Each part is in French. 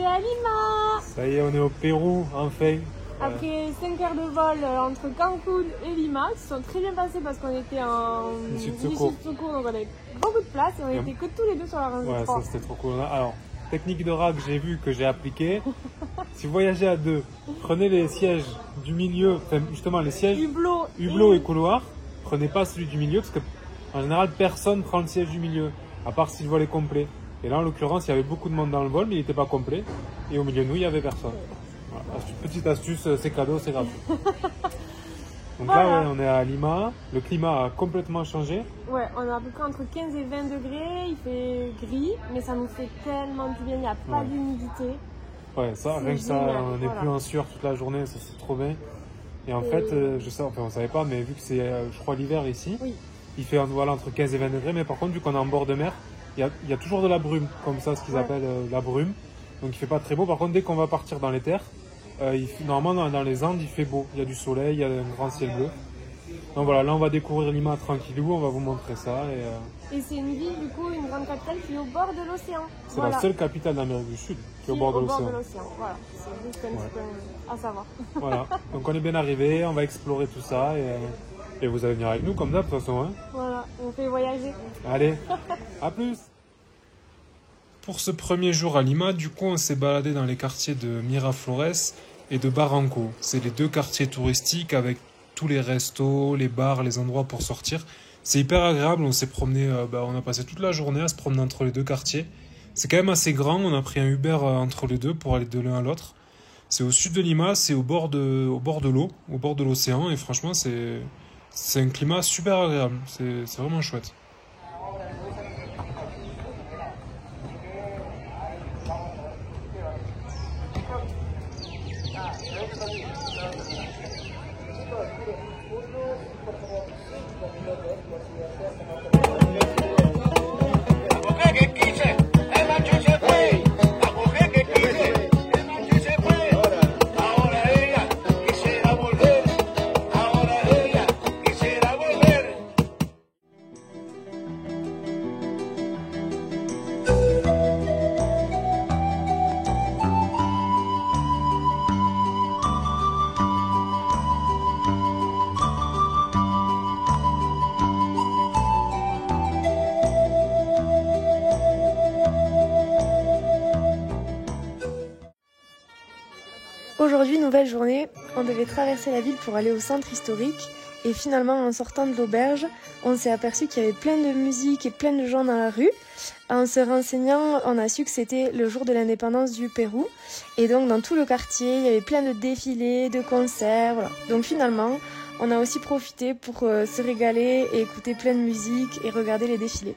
arrivé à Lima. Ça y est, on est au Pérou, enfin. Après 5 heures de vol entre Cancun et Lima, qui se sont très bien passés parce qu'on était en issue de secours, donc on avait beaucoup de place et on était que tous les deux sur la rangée ouais, 3. ça c'était trop cool. Alors, technique de rag, j'ai vu que j'ai appliqué. Si vous voyagez à deux, prenez les sièges du milieu, enfin justement les sièges hublot et couloir. Prenez pas celui du milieu parce que en général personne prend le siège du milieu, à part si le vol est complet. Et là en l'occurrence il y avait beaucoup de monde dans le vol mais il n'était pas complet. Et au milieu de nous il n'y avait personne. Voilà. Petite astuce, c'est cadeau, c'est gratuit. Donc voilà. Là ouais, on est à Lima, le climat a complètement changé. Ouais, on a à peu près entre 15 et 20 degrés, il fait gris, mais ça nous fait tellement du bien, il n'y a pas d'humidité. Ouais, ça, rien que ça, on n'est plus en sueur toute la journée, ça c'est trop bien. Et en fait, je sais, enfin on savait pas, mais vu que c'est, je crois, l'hiver ici, il fait voilà, entre 15 et 20 degrés, mais par contre, vu qu'on est en bord de mer, il y a toujours de la brume, comme ça, ce qu'ils appellent la brume. Donc il fait pas très beau. Par contre, dès qu'on va partir dans les terres, normalement dans les Andes, il fait beau. Il y a du soleil, il y a un grand ciel bleu. Donc voilà, là on va découvrir Lima tranquillou, on va vous montrer ça. Et c'est une ville, du coup, une grande capitale qui est au bord de l'océan. C'est la seule capitale d'Amérique du Sud qui est au bord de l'océan. Voilà, c'est juste un petit peu à savoir. Voilà, donc on est bien arrivé, on va explorer tout ça et vous allez venir avec nous comme d'hab de toute façon. Hein. Voilà, on fait voyager. Allez, à plus. Pour ce premier jour à Lima, du coup on s'est baladé dans les quartiers de Miraflores et de Barranco. C'est les deux quartiers touristiques avec tous les restos, les bars, les endroits pour sortir. C'est hyper agréable, on s'est promené, on a passé toute la journée à se promener entre les deux quartiers. C'est quand même assez grand, on a pris un Uber entre les deux pour aller de l'un à l'autre. C'est au sud de Lima, c'est au bord de l'eau, au bord de l'océan, et franchement c'est un climat super agréable, c'est vraiment chouette. Aujourd'hui, nouvelle journée, on devait traverser la ville pour aller au centre historique et finalement en sortant de l'auberge, on s'est aperçu qu'il y avait plein de musique et plein de gens dans la rue. En se renseignant, on a su que c'était le jour de l'indépendance du Pérou et donc dans tout le quartier, il y avait plein de défilés, de concerts, voilà. Donc finalement, on a aussi profité pour se régaler et écouter plein de musique et regarder les défilés.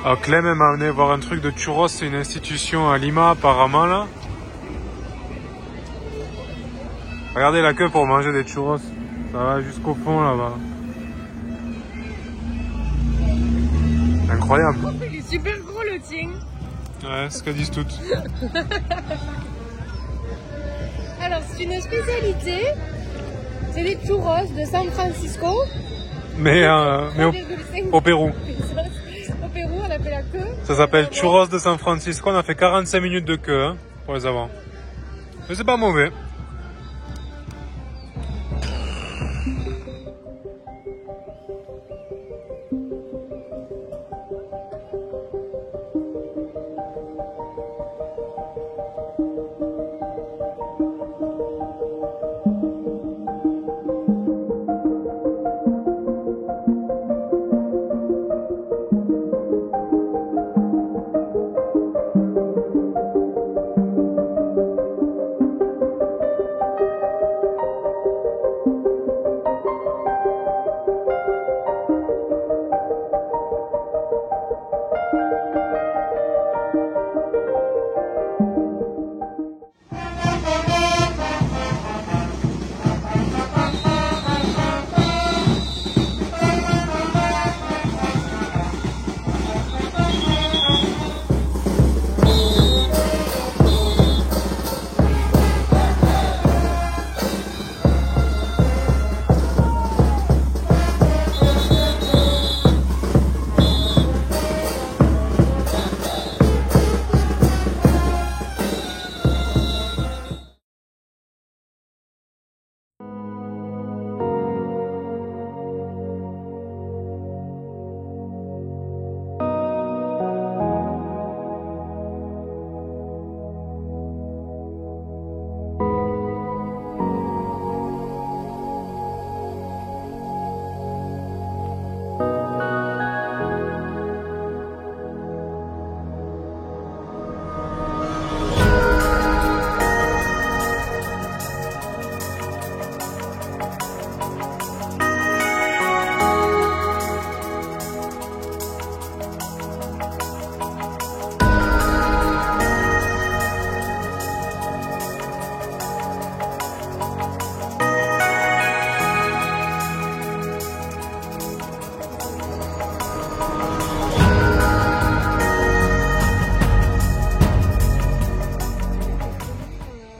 Ah, Clem m'a amené voir un truc de churros, c'est une institution à Lima apparemment là. Regardez la queue pour manger des churros, ça va jusqu'au fond là-bas. Incroyable. Il est super gros le tien. Ouais, c'est ce qu'elles disent toutes. Alors c'est une spécialité, c'est les churros de San Francisco. Mais au Pérou. Au Pérou, on appelle la queue. Ça s'appelle churros de San Francisco, on a fait 45 minutes de queue hein, pour les avoir. Mais c'est pas mauvais.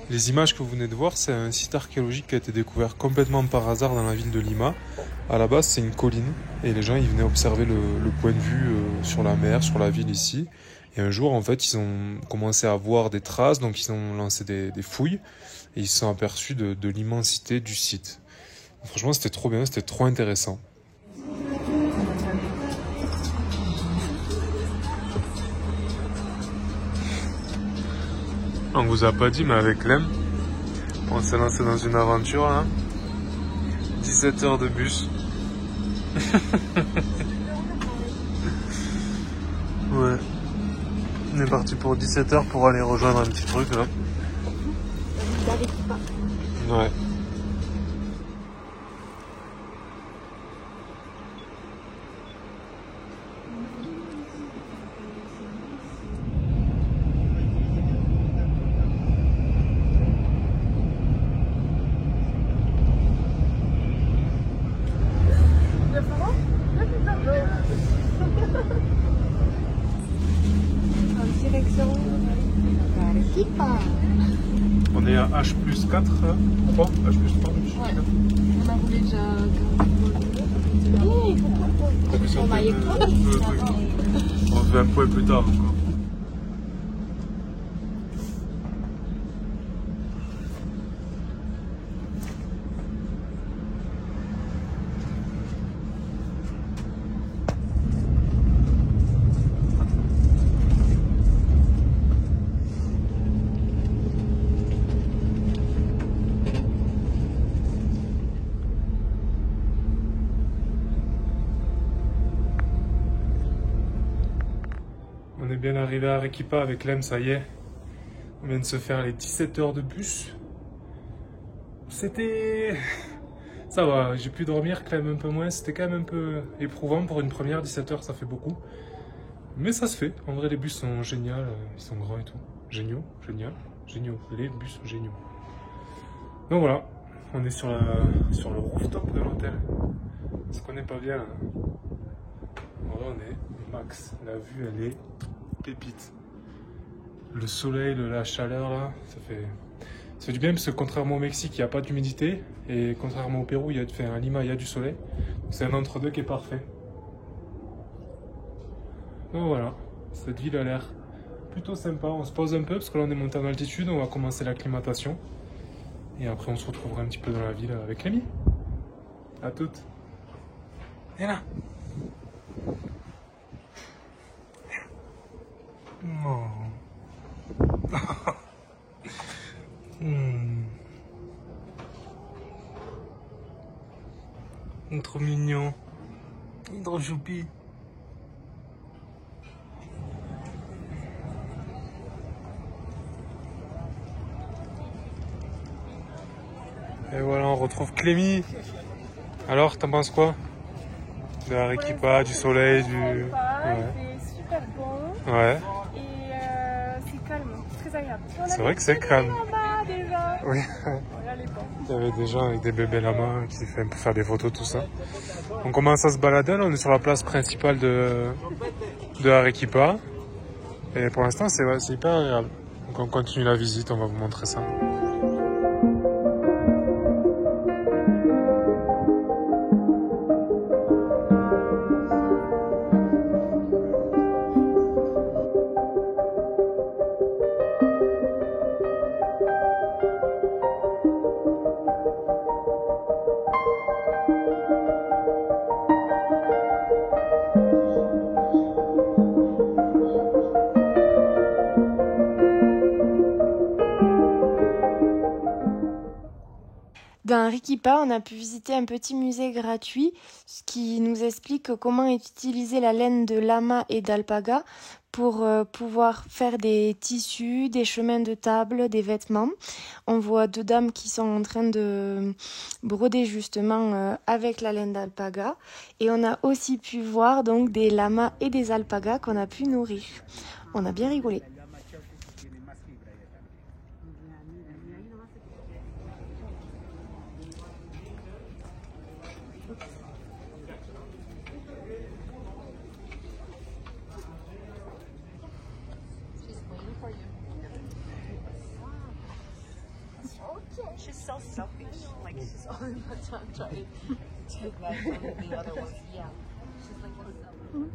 Les images que vous venez de voir, c'est un site archéologique qui a été découvert complètement par hasard dans la ville de Lima. À la base, c'est une colline et les gens ils venaient observer le point de vue sur la mer, sur la ville ici. Et un jour, en fait, ils ont commencé à voir des traces, donc ils ont lancé des fouilles et ils se sont aperçus de l'immensité du site. Franchement, c'était trop bien, c'était trop intéressant. On vous a pas dit, mais avec Lem, on s'est lancé dans une aventure là. 17 heures de bus. Ouais. On est parti pour 17 heures pour aller rejoindre un petit truc là. Ouais. On est à H plus 4, 3, H plus 3, Ouais. On a roulé déjà. On fait un point plus tard encore. On est bien arrivé à Arequipa avec Lem, ça y est. On vient de se faire les 17 heures de bus. C'était... Ça va, j'ai pu dormir, Clem un peu moins. C'était quand même un peu éprouvant pour une première, 17 heures ça fait beaucoup. Mais ça se fait. En vrai, les bus sont géniaux. Ils sont grands et tout. Géniaux. Génial. Géniaux. Les bus géniaux. Donc voilà. On est sur le rooftop de l'hôtel. Ça se connaît pas bien. Hein. Voilà, on est max. La vue, elle est pépite. Le soleil, la chaleur, là, ça fait du bien parce que contrairement au Mexique, il n'y a pas d'humidité. Et contrairement au Pérou, à Lima, il y a du soleil. C'est un entre-deux qui est parfait. Donc voilà, cette ville a l'air plutôt sympa. On se pose un peu parce que là on est monté en altitude, on va commencer l'acclimatation. Et après on se retrouvera un petit peu dans la ville avec Camille. À toutes. Et là. Oh. Trop mignon. Trop choupi. Et voilà, on retrouve Clémy. Alors, t'en penses quoi? De l'Arequipa, du soleil, du... Ouais. C'est super bon. Ouais. Et c'est calme, très agréable. C'est vrai que c'est calme. Là-bas, déjà. Oui. Regardez pas. Il y avait des gens avec des bébés là-bas qui fait pour faire des photos, tout ça. On commence à se balader, là, on est sur la place principale de Arequipa. Et pour l'instant, c'est hyper agréable. Donc on continue la visite, on va vous montrer ça. Dans Arequipa, on a pu visiter un petit musée gratuit, ce qui nous explique comment utiliser la laine de lama et d'alpaga pour pouvoir faire des tissus, des chemins de table, des vêtements. On voit deux dames qui sont en train de broder justement avec la laine d'alpaga. Et on a aussi pu voir donc des lamas et des alpagas qu'on a pu nourrir. On a bien rigolé. She's so selfish. Like she's all the time trying to take back from the other ones. Yeah. She's like one selfish.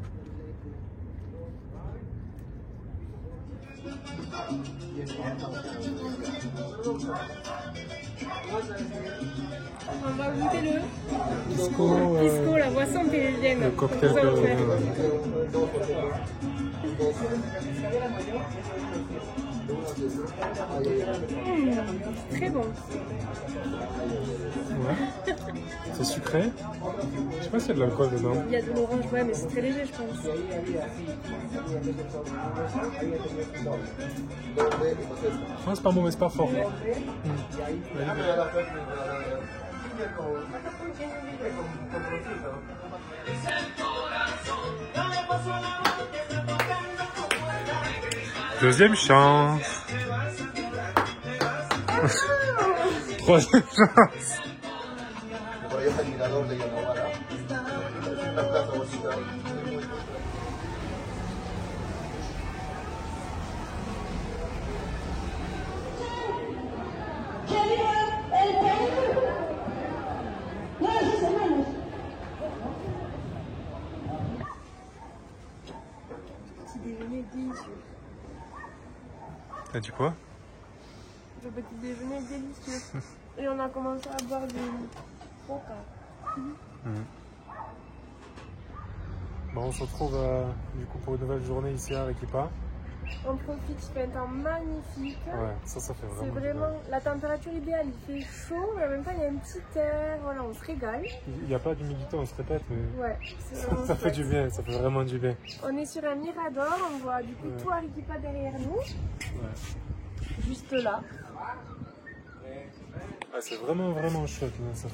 On va goûter le Pisco, la boisson péruvienne. le cocktail péruvien. Très bon. Ouais. C'est sucré. Je sais pas s'il y a de l'alcool dedans. Il y a de l'orange, ouais, mais c'est très léger, je pense. Non, c'est pas mauvais, c'est pas fort. Deuxième chance. Troisième chance. Petit déjeuner délicieux. T'as dit quoi? Le petit déjeuner délicieux. Et on a commencé à boire du coca. Bon, on se retrouve du coup pour une nouvelle journée ici à Arequipa. On profite, il fait un temps magnifique. Ouais, ça fait C'est vraiment. vraiment la température idéale. Il fait chaud, mais en même temps il y a un petit air. Voilà, on se régale. Il n'y a pas d'humidité, on se répète, mais Ouais, c'est vraiment ça fait chouette. du bien, ça fait vraiment du bien. On est sur un mirador, on voit du coup tout Arequipa derrière nous. Ouais. Juste là. Ouais, c'est vraiment chouette, là. Ça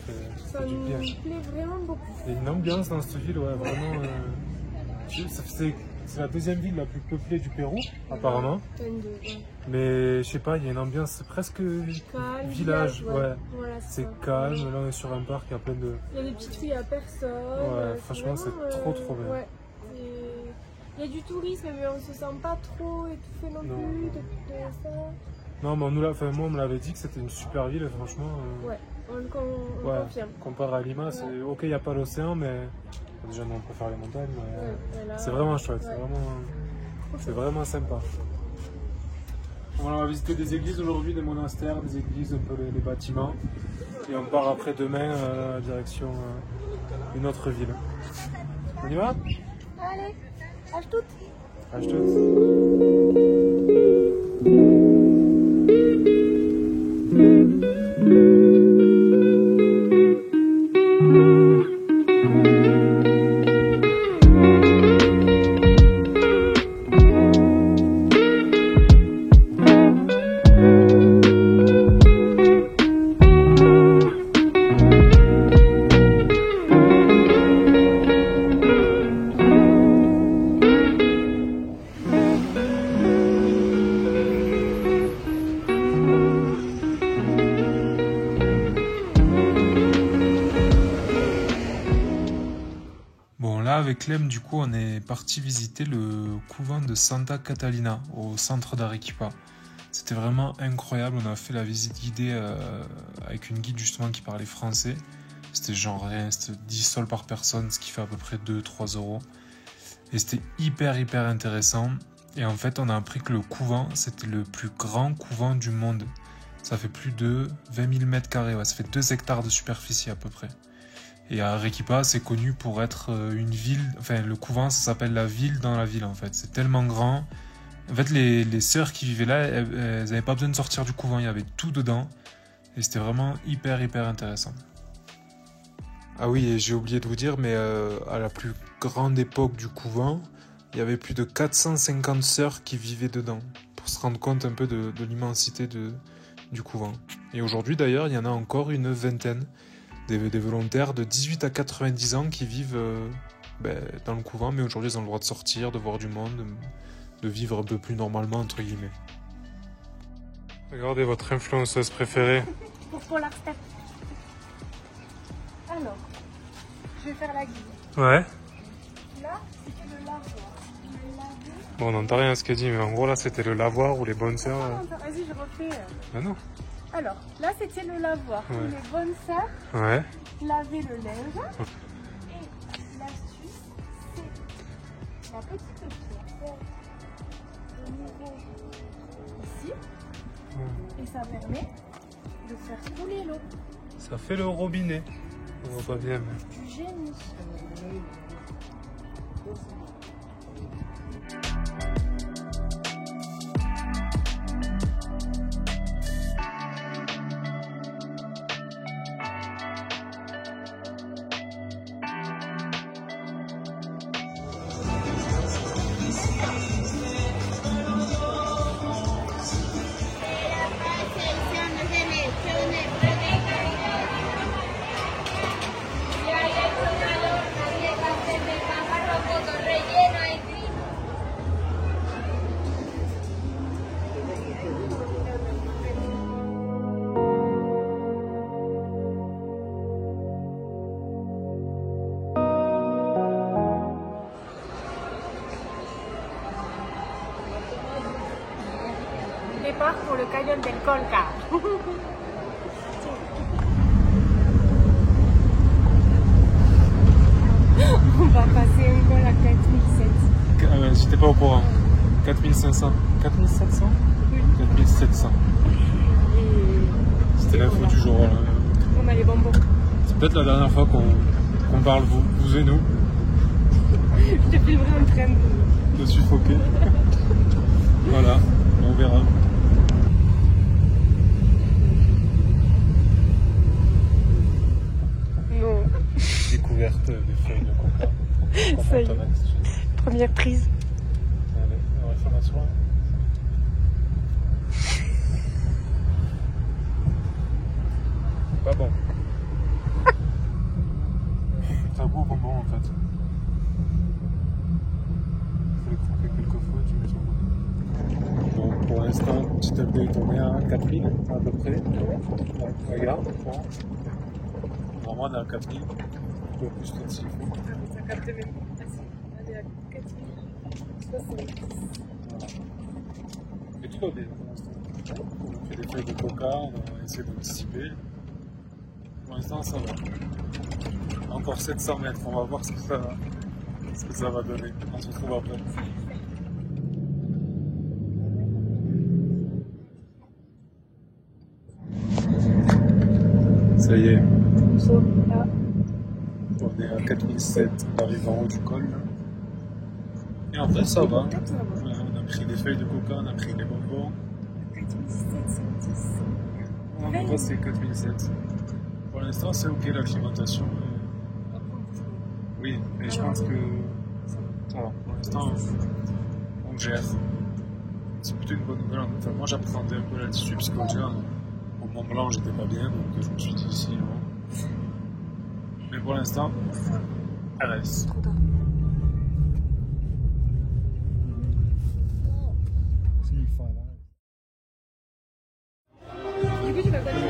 Ça fait du bien. nous plaît vraiment beaucoup. Il y a une ambiance dans cette ville, ouais, vraiment. c'est la deuxième ville la plus peuplée du Pérou, apparemment. Ouais. Mais je sais pas, il y a une ambiance presque Calme, village. Ouais. Voilà, C'est ça. calme, là on est sur un parc, il y a plein de... Il y a des petites rues, il n'y a personne. Ouais, franchement c'est vraiment, trop bien. Ouais. Il y a du tourisme, mais on se sent pas trop étouffé non plus de ça. Non, mais moi on me l'avait dit que c'était une super ville, et franchement... Ouais, on confirme. Comparé à Lima, c'est ok, il n'y a pas l'océan, mais déjà nous on préfère les montagnes, mais c'est vraiment chouette, c'est vraiment sympa. Voilà, on va visiter des églises aujourd'hui, des monastères, des églises, un peu les bâtiments, et on part après demain direction une autre ville. On y va? Allez, à toutes. À toutes. Bon, là, avec Clem, du coup, on est parti visiter le couvent de Santa Catalina, au centre d'Arequipa. C'était vraiment incroyable. On a fait la visite guidée avec une guide, justement, qui parlait français. C'était genre rien, c'était 10 sols par personne, ce qui fait à peu près 2-3 euros. Et c'était hyper intéressant. Et en fait, on a appris que le couvent, c'était le plus grand couvent du monde. Ça fait plus de 20 000 mètres carrés, ouais, ça fait 2 hectares de superficie à peu près. Et Arequipa, c'est connu pour être une ville, enfin le couvent, ça s'appelle la ville dans la ville en fait. C'est tellement grand. En fait, les sœurs qui vivaient là, elles n'avaient pas besoin de sortir du couvent, il y avait tout dedans. Et c'était vraiment hyper intéressant. Ah oui, et j'ai oublié de vous dire, mais à la plus grande époque du couvent, il y avait plus de 450 sœurs qui vivaient dedans, pour se rendre compte un peu de l'immensité du couvent. Et aujourd'hui d'ailleurs, il y en a encore une vingtaine. Des volontaires de 18 à 90 ans qui vivent dans le couvent, mais aujourd'hui ils ont le droit de sortir, de voir du monde, de vivre un peu plus normalement, entre guillemets. Regardez votre influenceuse préférée. Pour Polarstep. Alors, je vais faire la guide. Ouais. Là, c'était le lavoir. Bon, on n'entend rien à ce qu'elle dit, mais en gros là c'était le lavoir ou les bonnes sœurs. Vas-y, je refais. Ah non. Alors, là, c'était le lavoir. Ouais. Les bonnes sœurs lavaient le linge. Et l'astuce, c'est la petite pierre au niveau ici. Et ça permet de faire couler l'eau. Ça fait le robinet. On voit pas bien, mais... Du génie. Départ pour le canyon del Colca. On va passer un col à 4007. Ah ouais, j'étais pas au courant. 4500. 4700 Oui. 4700. C'était l'info du jour. Là. On a les bonbons. C'est peut-être la dernière fois qu'on parle, vous et nous. Je te filmerai en train de suffoquer. Voilà, on verra. Non. Découverte des feuilles de coca. Ça y est. Première prise. Allez, on va faire la soirée. Pas bon. C'est un beau bonbon en fait. Faut Châtelet est tourné à 4000 à peu près. Ouais, regarde, bon. Vraiment on est à 4000, un peu plus que si. Ça capte même pas. On est à 4070. Et tout va bien pour l'instant. On fait des feuilles de coca, on va essayer d'anticiper. Pour l'instant ça va. Encore 700 mètres, on va voir ce que ça va donner. On se retrouve après. Ça y est. On est à 4007, on arrive en haut du col. Là. Et en fait ça va. On a pris des feuilles de coca, on a pris des bonbons. 4710. En gros c'est 4007. Pour l'instant c'est ok l'acclimatation. Oui, mais je pense que voilà, pour l'instant on gère. C'est plutôt une bonne nouvelle. Enfin, moi j'appréhendais un peu l'altitude parce que déjà au Mont Blanc j'étais pas bien donc je me suis dit ici. Bon. Mais pour l'instant, elle reste. Du coup, tu vas pas dire.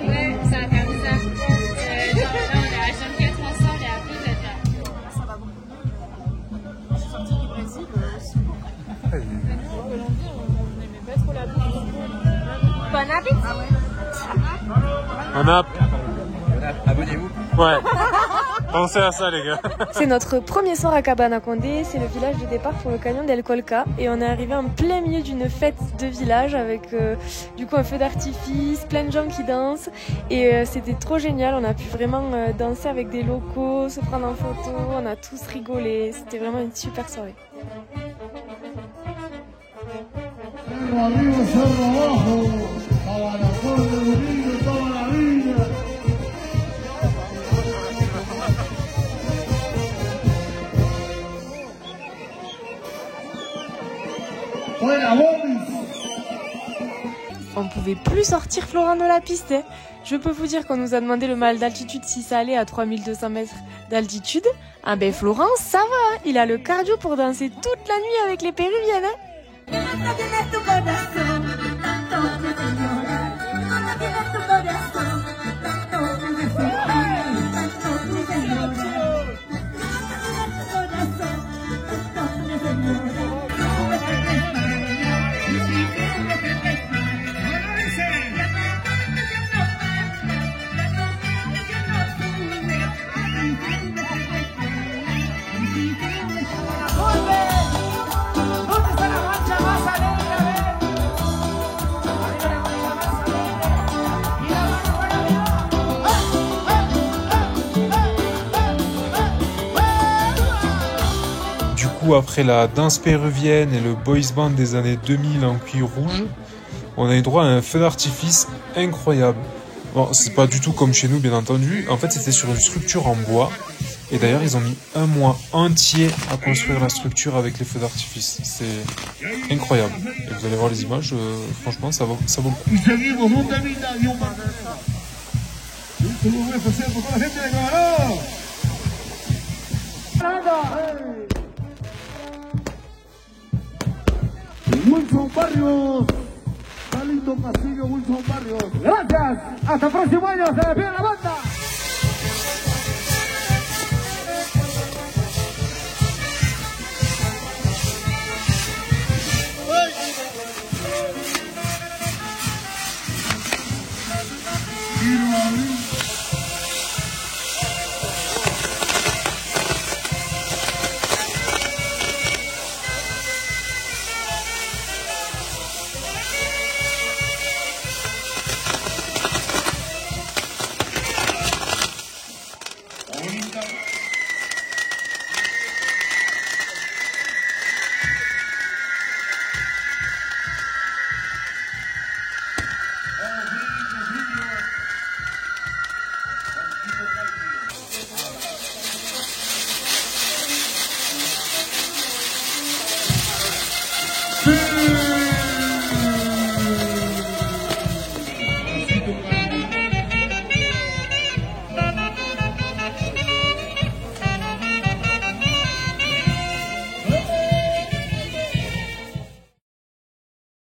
Ouais, ça va faire bizarre. Genre là, on est à Jean-Pierre ensemble et après, je vais être là. Ça va beaucoup mieux. Je suis sortie du Brésil aussi. On n'aimait pas trop la bouffe. Bon appétit. On a. Abonnez-vous. Ouais. Pensez à ça les gars. C'est notre premier soir à Cabana Condé, c'est le village de départ pour le canyon d'El Colca et on est arrivé en plein milieu d'une fête de village avec du coup un feu d'artifice, plein de gens qui dansent et c'était trop génial, on a pu vraiment danser avec des locaux, se prendre en photo, on a tous rigolé, c'était vraiment une super soirée. On pouvait plus sortir Florent de la piste. Hein. Je peux vous dire qu'on nous a demandé le mal d'altitude si ça allait à 3200 mètres d'altitude. Ah ben Florent, ça va, hein. Il a le cardio pour danser toute la nuit avec les péruviennes. Hein. Après la danse péruvienne et le boys band des années 2000 en cuir rouge, on a eu droit à un feu d'artifice incroyable. Bon, c'est pas du tout comme chez nous, bien entendu. En fait, c'était sur une structure en bois. Et d'ailleurs, ils ont mis un mois entier à construire la structure avec les feux d'artifice. C'est incroyable. Et vous allez voir les images, franchement, ça vaut le coup. Wilson Barrios, Carlito Castillo, Wilson Barrios. Gracias, hasta el próximo año, se despide la banda.